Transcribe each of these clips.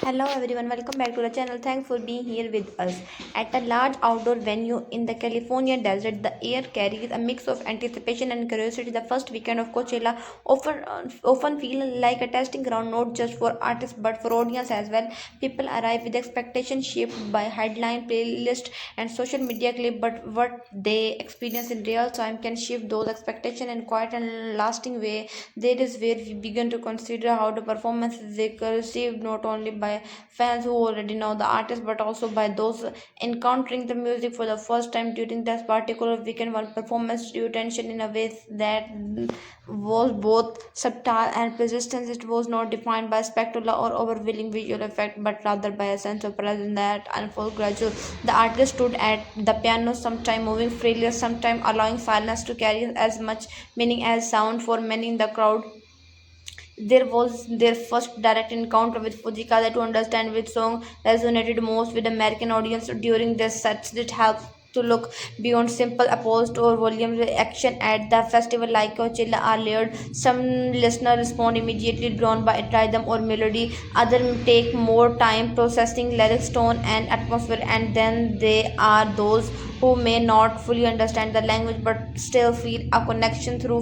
Hello everyone, welcome back to the channel. Thanks for being here with us. At a large outdoor venue in the California desert, the air carries a mix of anticipation and curiosity. The first weekend of Coachella often feel like a testing ground not just for artists but for audience as well. People arrive with expectations shaped by headline, playlist, and social media clip, but what they experience in real time can shift those expectations in quite a lasting way. There is where we begin to consider how the performance is received not only by fans who already know the artist but also by those encountering the music for the first time during this particular weekend. One performance drew attention in a way that was both subtle and persistent. It was not defined by spectacular or overwhelming visual effect but rather by a sense of presence that unfolds gradually. The artist stood at the piano, sometimes moving freely, sometimes allowing silence to carry as much meaning as sound. For many in the crowd, there was their first direct encounter with Fujikaze to understand which song resonated most with the American audience during their sets. It helped to look beyond simple applause or volume reaction at the festival like Coachella are layered. Some listeners respond immediately drawn by rhythm or melody. Others take more time processing lyrics, tone, and atmosphere, and then there are those who may not fully understand the language but still feel a connection through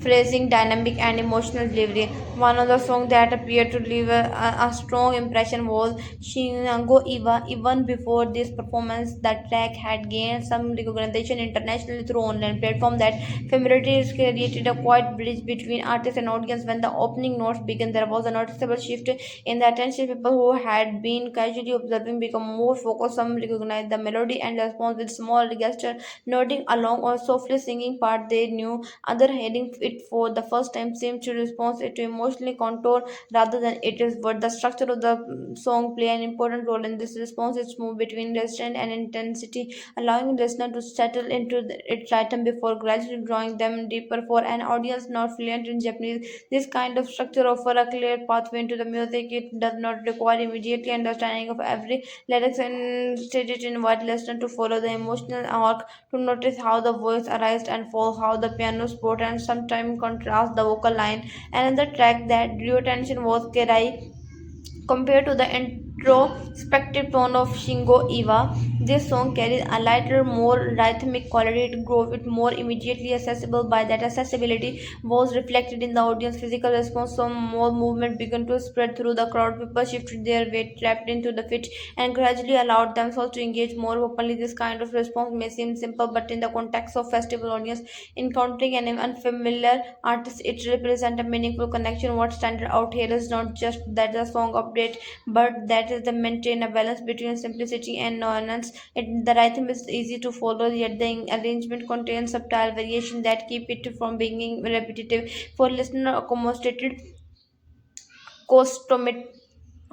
phrasing, dynamic, and emotional delivery. One of the songs that appeared to leave a strong impression was Shinango Iwa. Even before this performance, the track had gained some recognition internationally through online platform. That familiarity has created a quiet bridge between artist and audience. When the opening notes began, there was a noticeable shift in the attention. People who had been casually observing become more focused. Some recognized the melody and respond with small gesture, nodding along or softly singing part they knew. Other hearing it for the first time seemed to respond to emotionally contour rather than it is what the structure of the song play an important role in this response. It's move between restraint and intensity, allowing listener to settle into its rhythm before gradually drawing them deeper. For an audience not fluent in Japanese, this kind of structure offers a clear pathway into the music. It does not require immediately understanding of every lyrics, and instead it invites listener to follow the emotional arc, to notice how the voice arises and falls, how the piano support and sometimes contrast the vocal line. Another track that drew attention was Kerai. Compared to the introspective tone of Shingo Iwa, this song carries a lighter, more rhythmic quality. It grew it more immediately accessible. By that accessibility was reflected in the audience physical response. Some more movement began to spread through the crowd. People shifted their weight, trapped into the fit, and gradually allowed themselves to engage more openly. This kind of response may seem simple, but in the context of festival audience encountering an unfamiliar artist, it represents a meaningful connection. What stands out here is not just that the song update, but that is the maintain a balance between simplicity and nuance. The rhythm is easy to follow, yet the arrangement contains subtle variation that keep it from being repetitive. For listener accommodated costomet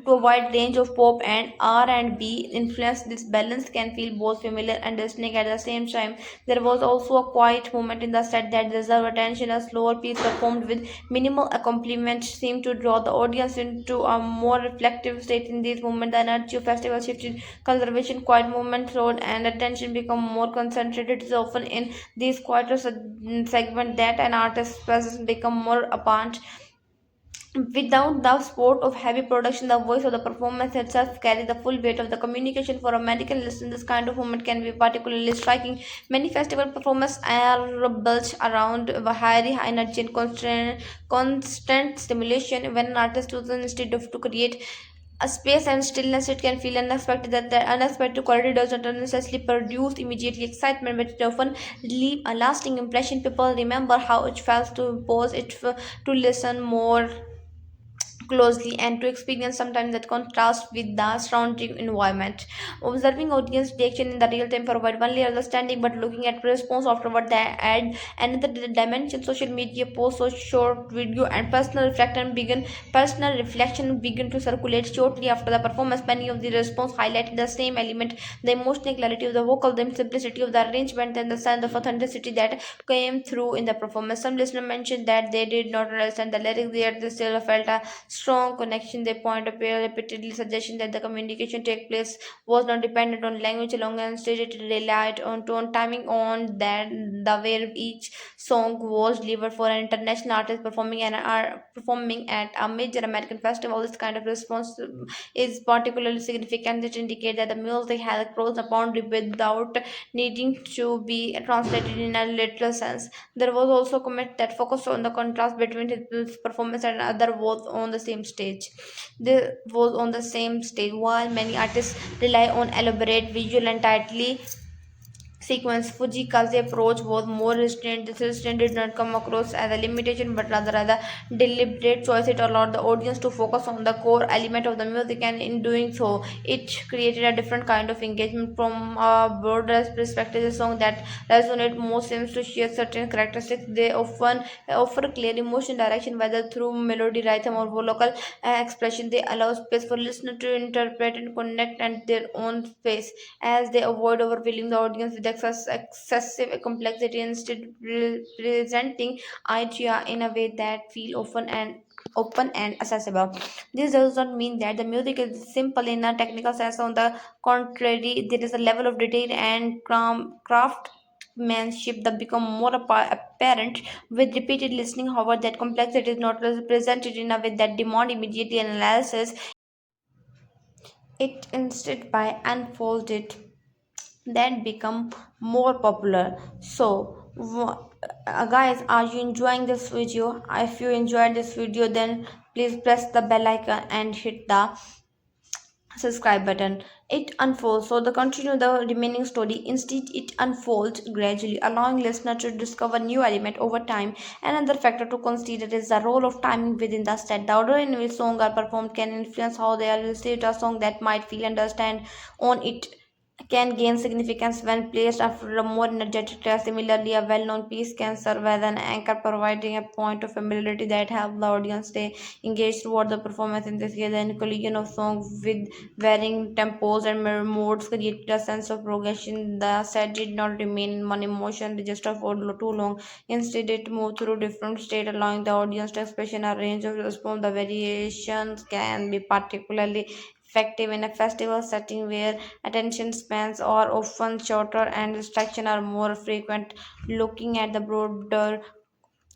to a wide range of pop and R&B influence, this balance can feel both familiar and distinct at the same time. There was also a quiet moment in the set that deserved attention. A slower piece performed with minimal accompaniment seemed to draw the audience into a more reflective state. In these moments, the energy of festival shifted, conservation, quiet movement slowed, and attention become more concentrated. It's often in these quieter segments that an artist's presence become more apparent. Without the support of heavy production, the voice of the performance itself carries the full weight of the communication. For American listeners, this kind of moment can be particularly striking. Many festival performances are built around a high energy and constant stimulation. When an artist chooses instead of to create a space and stillness, it can feel unexpected. That the unexpected quality does not necessarily produce immediately excitement, but it often leave a lasting impression. People remember how it felt to pause it, to listen more closely, and to experience sometimes that contrast with the surrounding environment. Observing audience reaction in the real time provide one layer understanding, but looking at response afterward they add another dimension. Social media posts, so short video, and personal reflection begin to circulate shortly after the performance. Many of the response highlighted the same element: the emotional clarity of the vocal, the simplicity of the arrangement, and the sense of authenticity that came through in the performance. Some listeners mentioned that they did not understand the lyrics, yet they still felt a strong connection. They point out repeatedly suggesting that the communication take place was not dependent on language alone, and instead it relied on tone, timing, on that the way each song was delivered. For an international artist performing at a major American festival, this kind of response is particularly significant. It indicates that the music has crossed a boundary without needing to be translated in a literal sense. There was also a comment that focused on the contrast between his performance and other was on the same stage. This was on the same stage. While many artists rely on elaborate visual and tightly sequence, Fujika's approach was more restrained. This restraint did not come across as a limitation but rather as a deliberate choice. It allowed the audience to focus on the core element of the music, and in doing so, it created a different kind of engagement. From a broader perspective, the song that resonate most seems to share certain characteristics. They often offer clear emotion direction, whether through melody, rhythm, or vocal expression. They allow space for listener to interpret and connect at their own pace, as they avoid overwhelming the audience with excessive complexity, instead presenting idea in a way that feel often and open and accessible. This does not mean that the music is simple in a technical sense. On the contrary, there is a level of detail and craftsmanship that become more apparent with repeated listening. However, that complexity is not presented in a way that demand immediate analysis. It instead by unfolded that become more popular. So guys, are you enjoying this video? If you enjoyed this video, then please press the bell icon and hit the subscribe button. It unfolds, so the continue the remaining story. Instead, it unfolds gradually, allowing listener to discover new element over time. Another factor to consider is the role of timing within the set. The order in which songs are performed can influence how they are received. A song that might feel understand on it can gain significance when placed after a more energetic track. Similarly, a well-known piece can serve as an anchor, providing a point of familiarity that helps the audience stay engaged throughout the performance. In this case, the collision of songs with varying tempos and modes created a sense of progression. The set did not remain in one emotion register for too long. Instead, it moved through different states, allowing the audience to express a range of response. The variations can be particularly effective in a festival setting where attention spans are often shorter and distractions are more frequent. Looking at the broader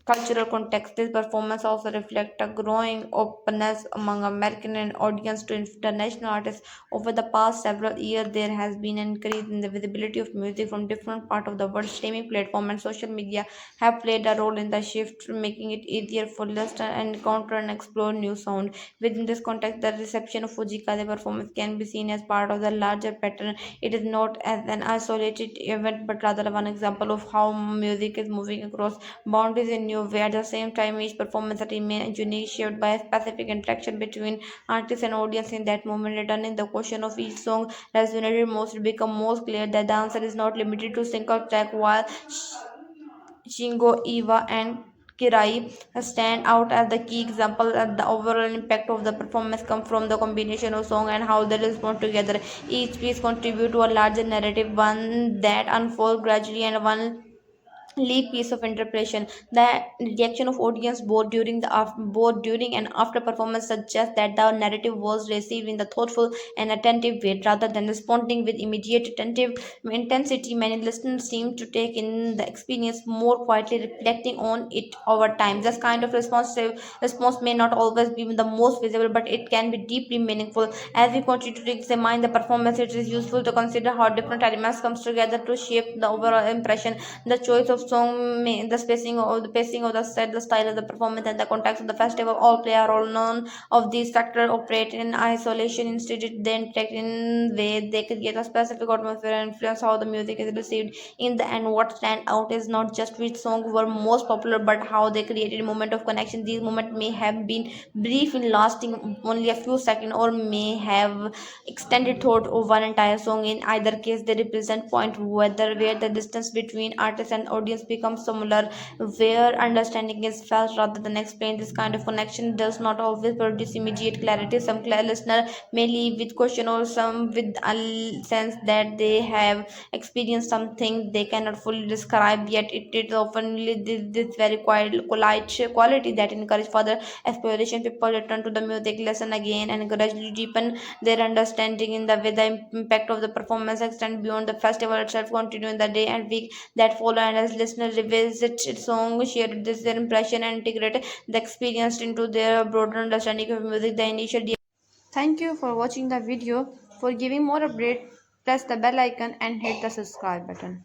cultural context, this performance also reflects a growing openness among American and audience to international artists. Over the past several years, there has been an increase in the visibility of music from different parts of the world. Streaming platforms and social media have played a role in the shift, making it easier for listeners to encounter and explore new sound. Within this context, the reception of Fujikaze performance can be seen as part of the larger pattern. It is not as an isolated event, but rather one example of how music is moving across boundaries in new way. At the same time, each performance remains unique, shaped by a specific interaction between artist and audience in that moment. Returning the question of each song resonated most, it become most clear that the answer is not limited to single track. While Shingo, Eva, and Kirai stand out as the key example, and the overall impact of the performance comes from the combination of song and how they respond together. Each piece contribute to a larger narrative, one that unfolds gradually and one lead piece of interpretation. The reaction of audience both during and after performance suggests that the narrative was received in the thoughtful and attentive way rather than responding with immediate attentive intensity. Many listeners seem to take in the experience more quietly, reflecting on it over time. This kind of response may not always be the most visible, but it can be deeply meaningful. As we continue to examine the performance, it is useful to consider how different elements comes together to shape the overall impression. The choice of song, the pacing of the set, the style of the performance, and the context of the festival all play a role. None of these factors operate in isolation. Instead, they interact in ways they create a specific atmosphere and influence how the music is received. In the end, what stand out is not just which songs were most popular, but how they created a moment of connection. These moments may have been brief in lasting only a few seconds, or may have extended thought of one entire song. In either case, they represent point whether where the distance between artist and audience audience becomes similar, where understanding is felt rather than explained. This kind of connection does not always produce immediate clarity. Some listener may leave with question, or some with a sense that they have experienced something they cannot fully describe. Yet it is often this very quiet quality that encourage further exploration. People return to the music, listen again, and gradually deepen their understanding in the way. The impact of the performance extend beyond the festival itself, continue in the day and week that follow, and as listeners revisit its song, share this their impression, and integrate the experience into their broader understanding of music. The initial. Thank you for watching the video. For giving more update, press the bell icon and hit the subscribe button.